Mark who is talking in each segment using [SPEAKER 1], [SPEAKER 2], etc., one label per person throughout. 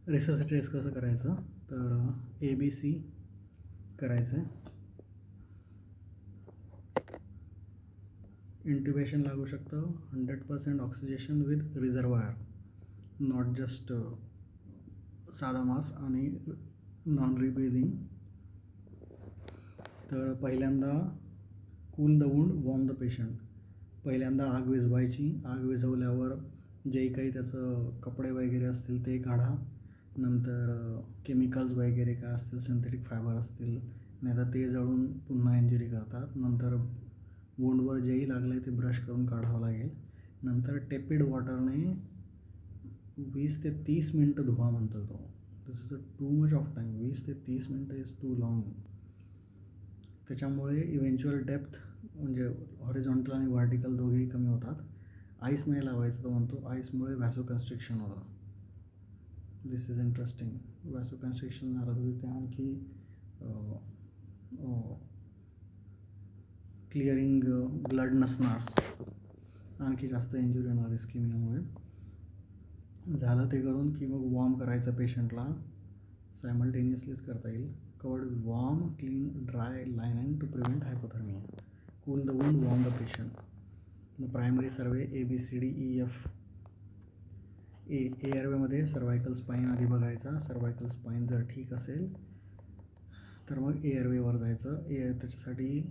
[SPEAKER 1] Resuscitate कसं करायचं तर ABC करायचं आहे, इंट्युबेशन लागू शकतं, 100% oxygenation with reservoir, not just साधा मास आणि नॉन रिब्रीदिंग. तर पहिल्यांदा cool the wound, warm the patient. पहिल्यांदा आग विझवायची. आग विझवल्यावर जे काही त्याचं कपडे वगैरे असतील ते काढा. नंतर केमिकल्स वगैरे काय असतील, सिंथेटिक फायबर असतील, नाहीतर ते जळून पुन्हा इंजुरी करतात. नंतर वुंडवर जेही लागलं आहे ते ब्रश करून काढावं लागेल. नंतर टेपिड वॉटरने 20 ते 30 मिनटं धुवा म्हणतो तो. This is a too much of time. 20 ते 30 मिनटं इज टू लॉंग. त्याच्यामुळे इव्हेंच्युअल डेप्थ म्हणजे हॉरिझॉन्टल आणि व्हर्टिकल दोघेही कमी होतात. आईस नाही लावायचं तो म्हणतो, आईसमुळे व्हॅसोकन्स्ट्रिक्शन होतं. दिस इज इंटरेस्टिंग. व्हॅसोकन्स्ट्रिक्शन झालं तर तिथे आणखी क्लिअरिंग ब्लड नसणार, आणखी जास्त इंजुरी होणार इस्केमियामुळे. झालं ते करून की मग वॉर्म करायचं पेशंटला, सायमल्टेनियसलीच करता येईल. Covered warm, clean, dry line to prevent hypothermia. Cool the wound, warm the patient. Primary survey ABCDEF. एअरवेमध्ये सर्वायकल स्पाईन आधी बघायचा. सर्वायकल स्पाईन जर ठीक असेल तर मग एअरवेवर जायचं. त्याच्यासाठी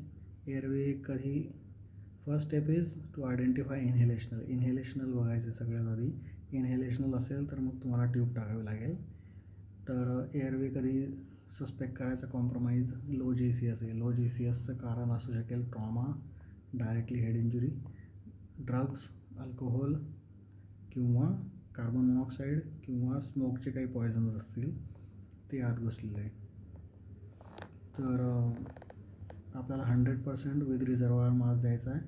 [SPEAKER 1] एअरवे कधी first step is to identify inhalational बघायचं सगळ्यात आधी. इन्हेलेशनल असेल तर मग तुम्हाला ट्यूब टाकावी लागेल. तर एअरवे कधी सस्पेक्ट करायचं कॉम्प्रोमाइज लो GC असेल. लो GCSचं कारण असू शकेल trauma, directly head injury, drugs, alcohol किंवा कार्बन मोनॉक्साईड किंवा स्मोकचे काही पॉयझन्स असतील ते आत घुसलेले आहे. तर आपल्याला 100% विथ रिझर्वायर मास द्यायचा आहे.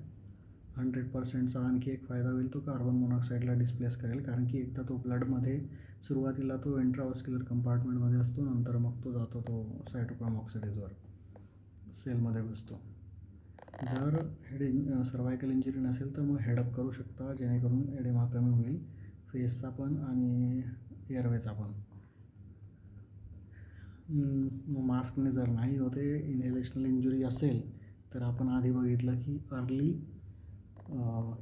[SPEAKER 1] 100%चा आणखी एक फायदा होईल, तो कार्बन मोनॉक्साईडला डिस्प्लेस करेल. कारण की एकदा तो ब्लडमध्ये सुरुवातीला तो इंट्राव्हस्क्युलर कंपार्टमेंटमध्ये असतो, नंतर मग तो जातो तो सायटोक्रोम ऑक्सिडेजवर सेलमध्ये घुसतो. जर सर्वायकल इंजुरी नसेल तर मग हेडअप करू शकता, जेणेकरून एडेमा कमी होईल, फेसचा पण आणि एअरवेचा पण. मग मास्कने जर नाही होते, इनहेलेशनल इंजुरी असेल तर आपण आधी बघितलं की अर्ली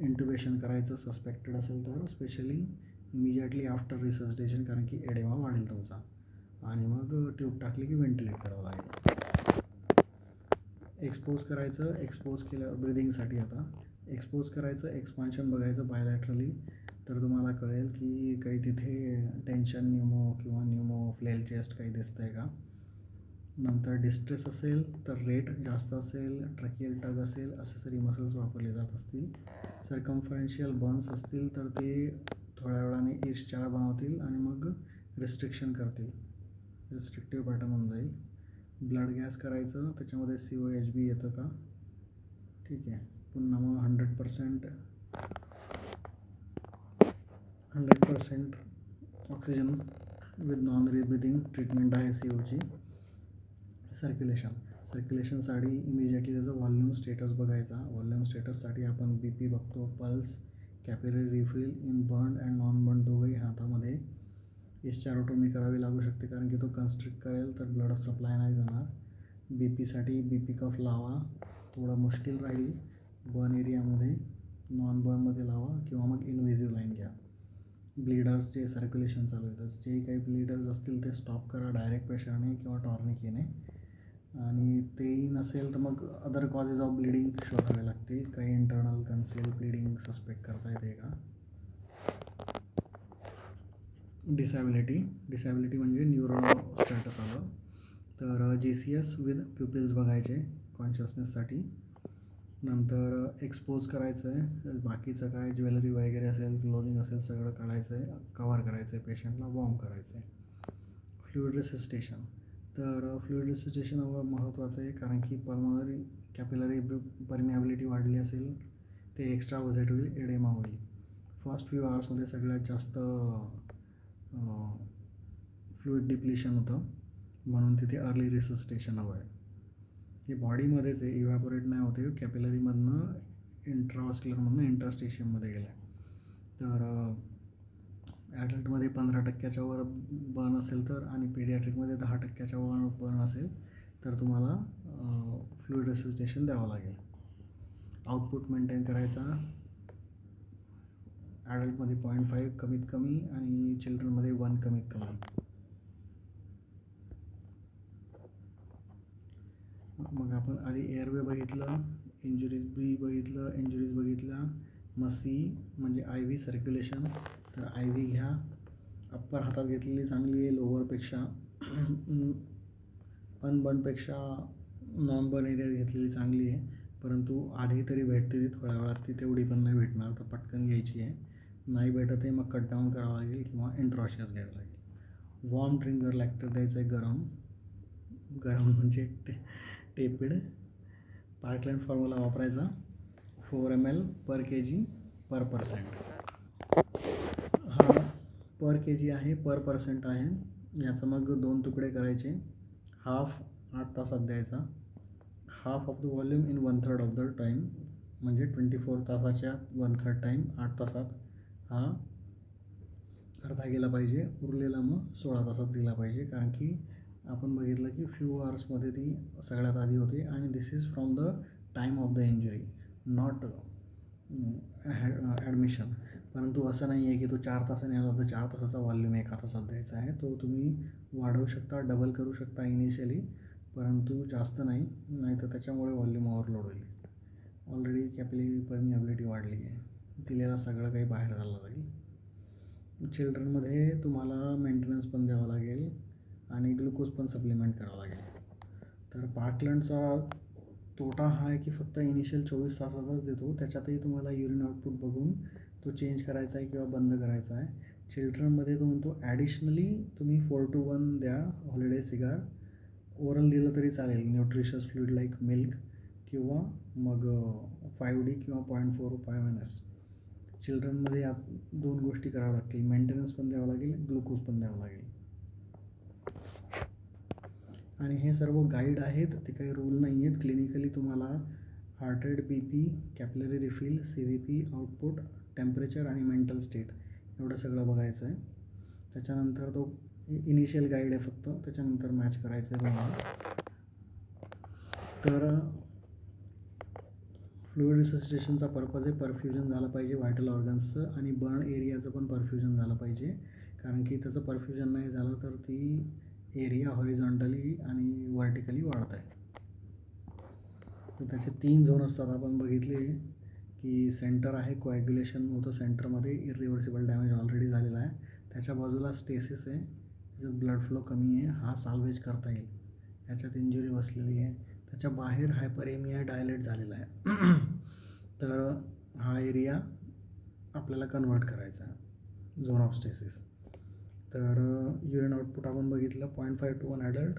[SPEAKER 1] इंट्युबेशन करायचं सस्पेक्टेड असेल तर, स्पेशली इमिजिएटली आफ्टर रिससिटेशन, कारण की एडेमा वाढेल तुमचा. आणि मग ट्यूब टाकली की व्हेंटिलेट करावं लागेल. एक्सपोज करायचं. एक्सपोज केल्यावर ब्रिदिंगसाठी आता एक्सपोज करायचं, एक्सपान्शन बघायचं बायलॅटरली. तर तुम्हाला कळेल की काही तिथे टेन्शन न्यूमो किंवा न्यूमो फ्लेल चेस्ट काही दिसतं आहे का. नंतर डिस्ट्रेस असेल तर रेट जास्त असेल, ट्रॅकियल टग असेल, असेसरी मसल्स वापरले जात असतील. सर्कम्फरन्शियल बर्न्स असतील तर ते थोड्या वेळाने H4 बनवतील आणि मग रिस्ट्रिक्शन करतील, रिस्ट्रिक्टिव्ह पॅटर्न होऊन जाईल. ब्लड गॅस करायचं, त्याच्यामध्ये COHB येतं का, ठीक आहे. पुन्हा मग 100% ऑक्सिजन विथ नॉन रिब्रीदिंग ट्रीटमेंट आहे COची. सर्क्युलेशनसाठी इमिजिएटली त्याचं व्हॉल्यूम स्टेटस बघायचा. व्हॉल्यूम स्टेटससाठी आपण BP बघतो, pulse, capillary refill in burn and non burn दोघंही हातामध्ये. H4 करावी लागू शकते, कारण की तो कन्स्ट्रिक्ट करेल तर ब्लड सप्लाय नाही जाणार. BPसाठी BP कफ लावा, थोडं मुश्किल राहील बर्न एरियामध्ये. नॉन बर्नमध्ये लावा किंवा मग इन्व्हेजिव्ह लाईन घ्या. ब्लीडर्स जे सर्क्युलेशन चालू आहे, जे काही ब्लीडर्स असतील ते स्टॉप करा डायरेक्ट प्रेशरने किंवा टॉर्निकेने. आणि तेही नसेल तर मग अदर कॉजेस ऑफ ब्लिडिंग शोधावे लागतील. काही इंटर्नल कन्सिल ब्लिडिंग सस्पेक्ट करता येते का. डिसॅबिलिटी म्हणजे न्यूरो स्टॅटस आलं तर GCS विथ प्युपिल्स बघायचे कॉन्शियसनेससाठी. नंतर एक्सपोज करायचं आहे. बाकीचं काय ज्वेलरी वगैरे असेल, क्लोथिंग असेल, सगळं काढायचं आहे, कवर करायचं आहे, पेशंटला वॉर्म करायचं आहे. Fluid resuscitation. तर फ्लुइड रिससिटेशन महत्त्वाचं आहे, कारण की पल्मोनरी कॅपिलरी परमिॲबिलिटी वाढली असेल ते एक्स्ट्रा वजेट होईल, एडेमा होईल. फर्स्ट फ्यू आवर्समध्ये सगळ्यात जास्त फ्लुइड डिप्लिशन होतं, म्हणून तिथे अर्ली रिससिटेशन हवं आहे. हे बॉडीमध्येच आहे, इव्हॅपोरेट नाही होते, कॅपिलरीमधनं इंट्राव्हस्क्युलरमधनं इंट्रास्टेशियममध्ये गेलं आहे. तर ॲडल्टमध्ये 15% वर बर्न असेल तर, आणि पीडियाट्रिकमध्ये 10% वर बर्न असेल तर तुम्हाला फ्लुइड रिससिटेशन द्यावं लागेल. आउटपुट मेंटेन करायचा ॲडल्टमध्ये 0.5 कमीत कमी आणि चिल्ड्रनमध्ये 1 कमीत कमी. मग आपण आधी एअरवे बघितलं, इंजुरीज बघितल्या. मग सी म्हणजे आय व्ही सर्क्युलेशन. तर आय व्ही घ्या. अप्पर हातात घेतलेली चांगली आहे, लोअरपेक्षा अनबर्नपेक्षा नॉन बर्न एरियात घेतलेली चांगली आहे. परंतु आधी तरी भेटते ती, थोड्या वेळात ती तेवढी पण नाही भेटणार, तर पटकन घ्यायची आहे. नाही भेटत आहे मग कट डाऊन करावं लागेल किंवा इंट्रॉशियस घ्यावं लागेल. वॉर्म ट्रिगर लॅक्टर द्यायचं आहे, गरम म्हणजे टेपिड. पार्कलँड फॉर्म्युला वापरायचा 4 ml per kg per %. हा पर के जी आहे, पर % आहे. याचं मग 2 तुकडे करायचे. हाफ 8 तासात द्यायचा. Half of the volume in 1/3 of the time, म्हणजे 24 तासाच्या 1/3 टाईम 8 तासात हा अर्धा गेला पाहिजे. उरलेला मग 16 तासात दिला पाहिजे, कारण की आपण बघितलं की फ्यू आवर्समध्ये ती सगळ्यात आधी होते. आणि this is from the time of the injury, not admission. परंतु असं नाही आहे की तो 4 तासाने आला तर 4 तासाचा व्हॉल्यूम 1 तासात द्यायचा आहे. तो तुम्ही वाढवू शकता, डबल करू शकता इनिशियली, परंतु जास्त नाही, तर त्याच्यामुळे व्हॉल्यूम ओव्हरलोड होईल. ऑलरेडी कॅपिलरी परमिएबिलिटी वाढली आहे, दिलेला सगळं काही बाहेर झालं जाईल. चिल्ड्रनमध्ये तुम्हाला मेंटेनन्स पण द्यावं लागेल आणि ग्लुकोज पण सप्लिमेंट करावं लागेल. तर पार्कलँडचा तोटा हा आहे की फक्त इनिशियल 24 तासाचाच देतो. त्याच्यातही तुम्हाला युरिन आउटपुट बघून तो चेंज करायचा आहे किंवा बंद करायचा आहे. चिल्ड्रनमध्ये तो म्हणतो ॲडिशनली तुम्ही 4 to 1 द्या हॉलिडे सिगार. ओरल दिलं तरी चालेल, न्यूट्रिशियस फ्लुइड लाईक मिल्क, किंवा मग 5D किंवा 0.4 5NS. चिल्ड्रनमध्ये या 2 गोष्टी कराव्या लागतील, मेंटेनन्स पण द्यावं लागेल, ग्लुकोज पण द्यावं लागेल. आणि हे सर्व गाईड आहेत, ते काही रूल नाही आहेत. क्लिनिकली तुम्हाला heart rate, BP, capillary refill, CVP, output, temperature आणि मेंटल स्टेट एवढं सगळं बघायचं आहे. त्याच्यानंतर तो इनिशियल गाईड आहे फक्त, त्याच्यानंतर मॅच करायचं आहे तुम्हाला. तर फ्लुइड रिससिटेशनचा पर्पज आहे परफ्युजन झालं पाहिजे व्हायटल ऑर्गन्सचं, आणि बर्न एरियाचं पण परफ्युजन झालं पाहिजे, कारण की त्याचं परफ्युजन नाही झालं तर ती एरिया हॉरिझॉन्टली आणि व्हर्टिकली वाढत आहे. तर त्याचे 3 झोन असतात. आपण बघितले की सेंटर आहे, कोॲग्युलेशन होतं सेंटरमध्ये, इरिव्हर्सिबल डॅमेज ऑलरेडी झालेला आहे. त्याच्या बाजूला स्टेसिस आहे, त्याच्यात ब्लड फ्लो कमी आहे, हा साल्वेज करता येईल. याच्यात इंजुरी बसलेली आहे. त्याच्या बाहेर हायपरेमिया डायलेट झालेला आहे. तर हा एरिया आपल्याला कन्व्हर्ट करायचा आहे, झोन ऑफ स्टेसिस. तर युरिन आउटपुट आपण बघितलं 0.5 to 1 ॲडल्ट,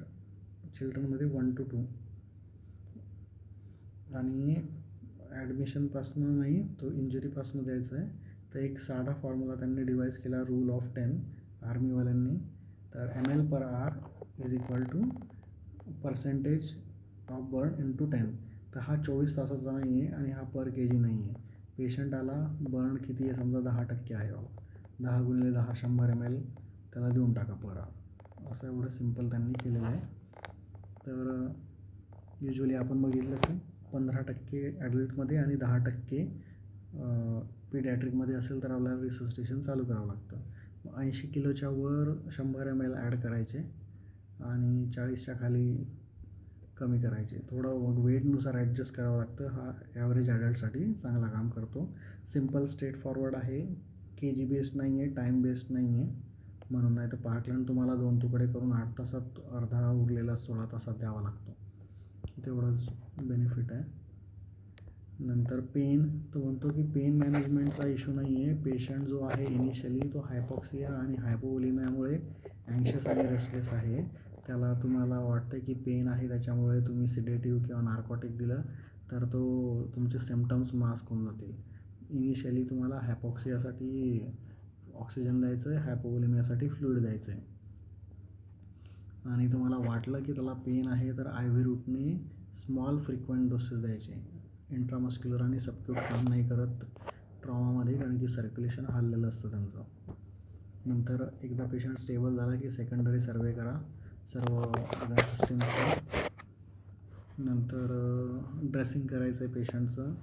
[SPEAKER 1] चिल्ड्रनमध्ये 1 to 2. आणि ॲडमिशनपासनं नाही, तो इंजुरीपासनं द्यायचा आहे. तर एक साधा फॉर्म्युला त्यांनी डिवाईस केला, रूल ऑफ 10 आर्मीवाल्यांनी. तर ml/hour = % ऑफ बर्न into 10. तर हा 24 तासाचा नाही आहे आणि हा पर kg नाही आहे. पेशंट आला, बर्न किती आहे समजा 10% आहे बाबा, 10 × 10 100 ml त्याला देऊन टाका पर आवर. असं एवढं सिम्पल त्यांनी केलेलं आहे. तर युजली आपण बघितलं की 15% ॲडल्टमध्ये आणि 10% पीडियाट्रिकमध्ये असेल तर आपल्याला रिससिटेशन चालू करावं लागतं. 80 किलोच्या वर 100 ml ॲड करायचे आणि 40च्या खाली कमी करायचे. थोडं मग वेटनुसार ॲडजस्ट करावं लागतं. हा ॲव्हरेज ॲडल्टसाठी चांगला काम करतो. सिम्पल स्ट्रेट फॉरवर्ड आहे, KG बेस्ड नाही आहे, टाईम बेस्ड नाही आहे म्हणून. नाही तर पार्कलँड तुम्हाला 2 तुकडे करून 8 तासात अर्धा उरलेला 16 तासात द्यावा लागतो, तेवढंच बेनिफिट आहे. नंतर पेन, तो म्हणतो की पेन मॅनेजमेंटचा इश्यू नाही आहे. पेशंट जो आहे इनिशियली तो हायपॉक्सिया आणि हायपोवोलिमियामुळे अँशियस आणि रेस्टलेस आहे. त्याला तुम्हाला वाटतं की पेन आहे, त्याच्यामुळे तुम्ही सिडेटिव्ह किंवा नार्कोटिक दिलं तर तो तुमचे सिम्पटम्स मास्क होऊन जातील. इनिशियली तुम्हाला हायपॉक्सियासाठी ऑक्सिजन द्यायचं आहे, हायपोवोलिमियासाठी फ्लुइड द्यायचं आहे. आणि तुम्हाला वाटलं की त्याला पेन आहे तर IV रूटने स्मॉल फ्रिक्वेंट डोसेस द्यायचे. इंट्रामस्क्युलर आणि सबक्यूट काम नाही करत ट्रॉमामध्ये, कारण की सर्क्युलेशन हललेलं असतं त्यांचं. नंतर एकदा पेशंट स्टेबल झाला की सेकंडरी सर्वे करा सर्व ऑर्गन सिस्टीमचं. नंतर ड्रेसिंग करायचं आहे पेशंटचं.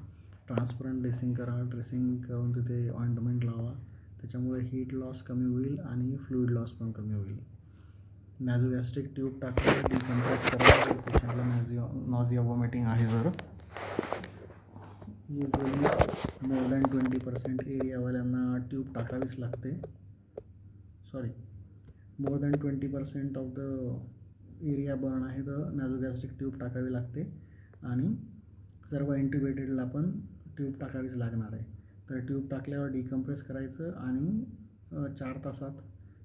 [SPEAKER 1] ट्रान्सपरंट ड्रेसिंग करा. ड्रेसिंग करून तिथे ऑइंटमेंट लावा. त्याच्यामुळे हीट लॉस कमी होईल आणि फ्लुइड लॉस पण कमी होईल. नॅझोगॅस्ट्रिक ट्यूब टाका. डिकम्प्रेस करा. पेशंटला नॉझिया वॉमिटिंग आहे जर युजली मोर दॅन 20% एरियावाल्यांना ट्यूब टाकावीच लागते. More than 20% of the area burn आहे तर नॅझोगॅस्ट्रिक ट्यूब टाकावी लागते आणि सर्व इंट्युबेटेडला पण ट्यूब टाकावीच लागणार आहे. तर ट्यूब टाकल्यावर डिकम्प्रेस करायचं आणि 4 तासात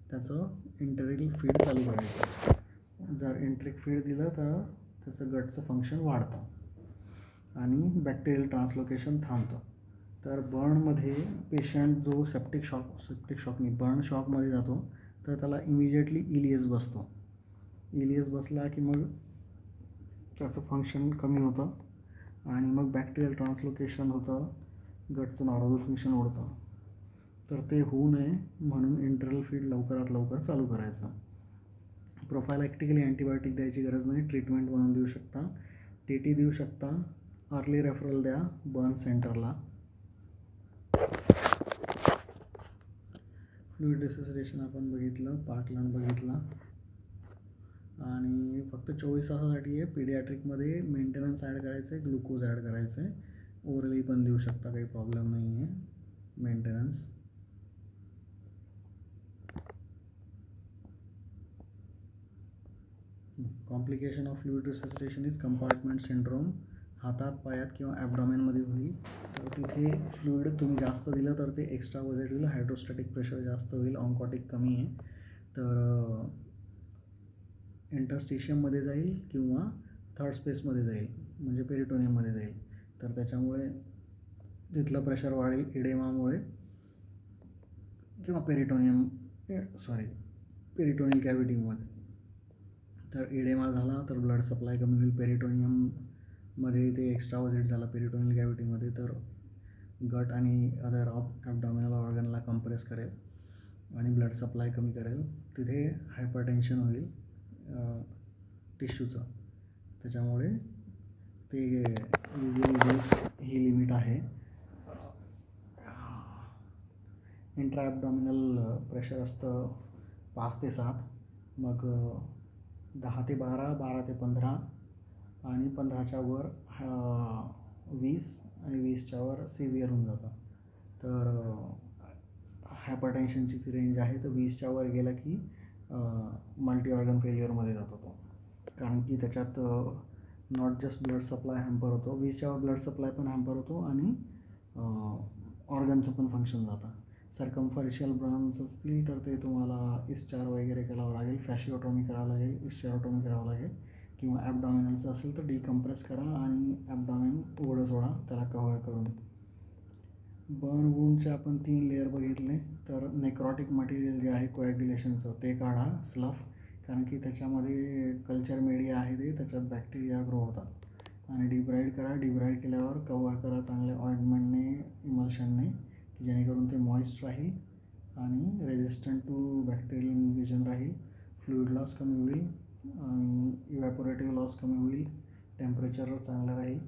[SPEAKER 1] त्याचं इंटरिक फीड चालू करायचं. जर इंटरिक फीड दिलं तर त्याचं गटचं फंक्शन वाढतं आणि बॅक्टेरियल ट्रान्सलोकेशन थांबतं. तर बर्नमध्ये पेशंट जो सेप्टिक शॉकनी बर्न शॉकमध्ये जातो तर त्याला इमिजिएटली इलियस बसतो. इलियस बसला की मग त्याचं फंक्शन कमी होतं आणि मग बॅक्टेरियल ट्रान्सलोकेशन होतं, गटचं नॉर्मल फंक्शन ओढतं. तर ते होऊ नये म्हणून इंटरल फीड लवकरात लवकर चालू करायचं. प्रोफायलॅक्टिकली अँटीबायोटिक द्यायची गरज नाही. ट्रीटमेंट म्हणून देऊ शकता. TT देऊ शकता. अर्ली रेफरल द्या बर्न सेंटरला. फ्लुइड रिससिटेशन आपण बघितलं, पार्टलन बघितला आणि फक्त 24 तासासाठी आहे. पीडियाट्रिकमध्ये मेंटेनन्स ॲड करायचं आहे, ग्लुकोज ॲड करायचं आहे. ओरली पण देऊ शकता, काही प्रॉब्लेम नाही आहे. Maintenance complication of fluid resuscitation is compartment syndrome. हातात, पायात किंवा ॲबडॉमेनमध्ये होईल. तर तिथे फ्लुइड तुम्ही जास्त दिलं तर ते एक्स्ट्रा वजेट होईल. हायड्रोस्टॅटिक प्रेशर जास्त होईल. ऑन्कॉटिक कमी आहे तर इंटरस्टिशियममध्ये जाईल किंवा थर्ड स्पेसमध्ये जाईल म्हणजे पेरिटोनियममध्ये जाईल. तर त्याच्यामुळे तिथलं प्रेशर वाढेल इडेमामुळे किंवा पेरिटोनियल कॅव्हिटीमध्ये. तर इडेमा झाला तर ब्लड सप्लाय कमी होईल. पेरिटोनियममध्ये ते एक्स्ट्रा वजेट झाला पेरिटोनियल कॅव्हिटीमध्ये तर गट आणि अदर ॲबडॉमिनल ऑर्गनला कंप्रेस करेल आणि ब्लड सप्लाय कमी करेल. तिथे हायपरटेन्शन होईल टिश्यूचं. त्याच्यामुळे ते युजली ही लिमिट आहे. इंट्रा ॲबडॉमिनल प्रेशर असतं 5 ते 7, मग 10 ते 12, 12 ते 15 आणि 15च्या वर 20 आणि 20च्या वर सिव्हिअर होऊन जातं. तर हायपरटेन्शनची ती रेंज आहे. तर 20च्या वर गेला की मल्टी ऑर्गन फेल्युअरमध्ये जातो तो, कारण की त्याच्यात not just blood supply hamper होतो, 20च्या वर ब्लड सप्लाय पण हॅम्पर होतो आणि ऑर्गनचं पण फंक्शन जातं. सर्कम्फर्शियल ब्रॉन्स असतील तर ते तुम्हाला इस्चार वगैरे करावं लागेल, फॅशिओटॉमी करावं लागेल, इस्चारोटॉमी करावं लागेल किंवा ॲबडॉमिनलचं असेल तर डिकम्प्रेस करा आणि ॲबडॉमिन उघडं सोडा त्याला कव्हर करून. बर्न वूंडचे आपण 3 लेअर बघितले. तर नेक्रॉटिक मटेरियल जे आहे कोॲग्युलेशनचं ते काढा, स्लफ, कारण की त्याच्यामध्ये कल्चर मीडिया आहे ते त्याच्यात बॅक्टेरिया ग्रो होतात. आणि डिब्राईड करा. डिब्राईड केल्यावर कव्हर करा चांगल्या ऑइंटमेंटने, इमल्शनने, की जेणेकरून ते मॉइस्ट राहील आणि रेझिस्टंट टू बॅक्टेरियल इन्व्हेजन राहील. फ्लुइड लॉस कमी होईल आणि इव्हॅपोरेटिव्ह लॉस कमी होईल. टेम्परेचर चांगलं राहील.